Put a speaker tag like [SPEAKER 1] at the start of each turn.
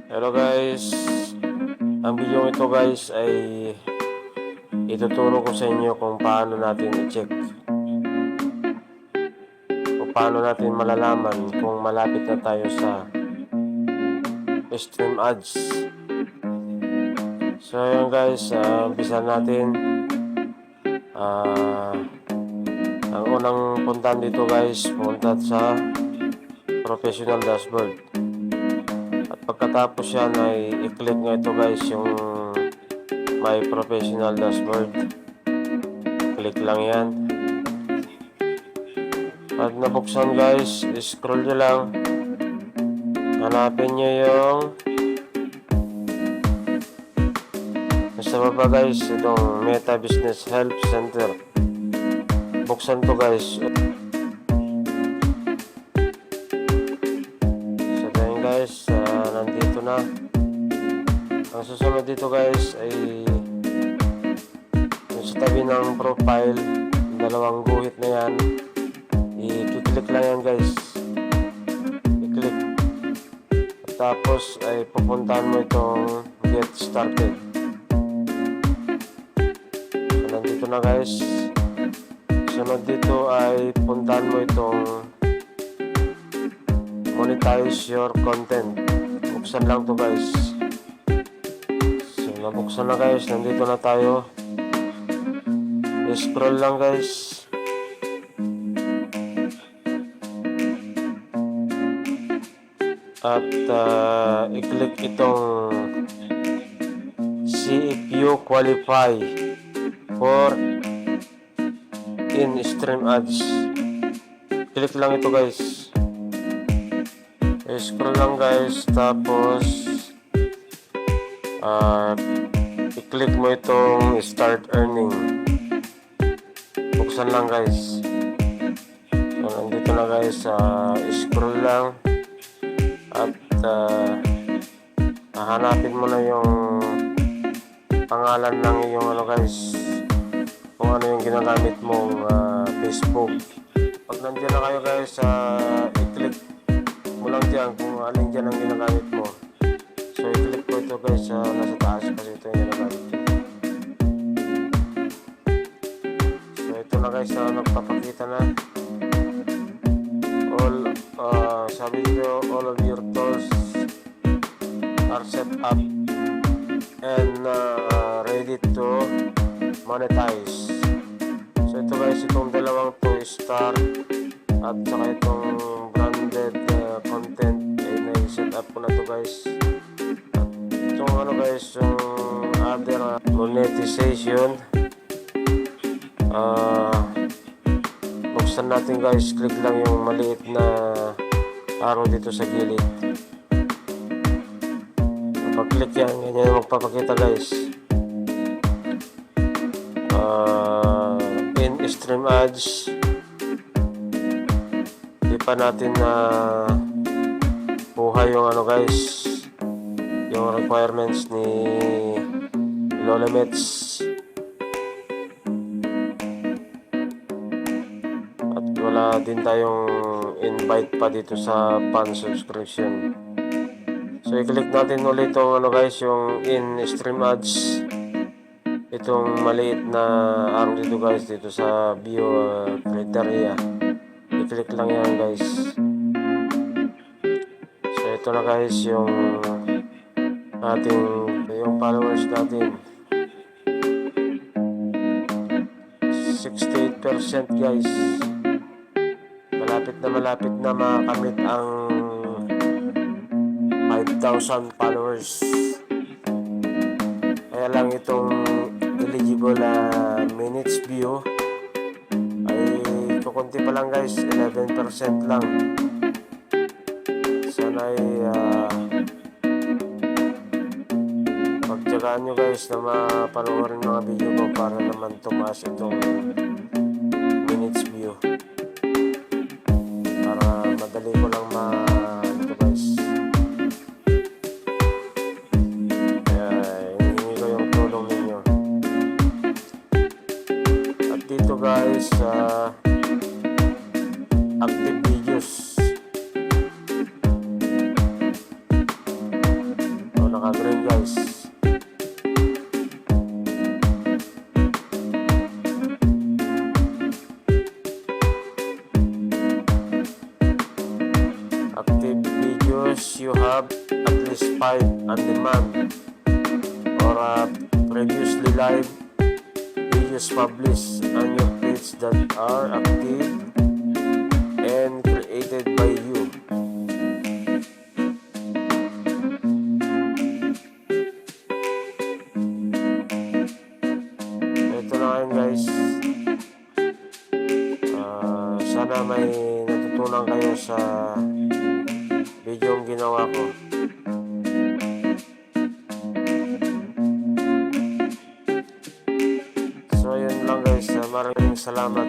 [SPEAKER 1] Hello guys, ang video ito guys ay ituturo ko sa inyo kung paano natin i-check o paano natin malalaman kung malapit na tayo sa stream ads. So yun guys, umpisa natin. Ang unang puntahan dito guys, punta sa professional dashboard. Pagkatapos yan ay i-click nga ito guys yung my professional dashboard. Click lang yan. Pag nabuksan guys, scroll nyo lang. Hanapin nyo yung nasa baba guys, itong Meta Business Help Center. Buksan to guys. Guys, nandito na. Ang susunod dito guys ay sa tabi ng profile, dalawang guhit na yan, i-click lang yan guys. I-click at tapos ay pupuntahan mo itong get started. So, nandito na guys. Sunod dito ay puntahan mo itong monetize your content. Buksan lang to guys. So nabuksan na guys, nandito na tayo. I-scroll lang guys. At i-click itong see if you qualify for in-stream ads. Click lang ito guys. I-scroll lang guys, tapos i-click mo itong start earning. Buksan lang guys. So, nandito na guys, scroll lang at hanapin mo na yung pangalan ng iyong ano guys, kung ano yung ginagamit mong Facebook. Pag nandiyan na kayo guys, i-click mo lang dyan kung alin dyan ang ginagamit mo. So i-click ko ito guys sa nasa taas kasi ito yung ginagamit ko. So ito na guys, nagpapakita na all sabi ko, all of your tools are set up and ready to monetize. So ito guys, itong dalawang to start at saka itong branded content ay na-set up ko na to guys. At itong ano guys, yung other monetization, buksan natin guys. Click lang yung maliit na arrow dito sa gilid. Kapag click yan, ganyan yung magpapakita guys. In stream ads, pa natin na buhay yung ano guys, yung requirements ni Lolemets, at wala din tayong invite pa dito sa pan subscription. So i-click natin ulit itong ano guys, yung in stream ads, itong maliit na arrow dito guys, dito sa view criteria. I-click lang yan guys. So ito na guys yung yung followers natin, 68% guys. Malapit na makamit ang 5,000 followers. Kaya lang itong eligible minutes view kunti pa lang guys, 11% lang. Sana ay pagtyagaan nyo guys na mapanoorin mga video ko para naman tumaas itong minutes view, para madali ko lang ito guys. Kaya hinihingi ko yung tulong ninyo. At dito guys, active videos, naka-green guys. Active videos, you have at least 5 on demand or previously live videos published on your page that are active and created by you. Ito na ngayon guys. Sana may natutunan kayo sa video yung ginawa ko. So yun lang guys, maraming salamat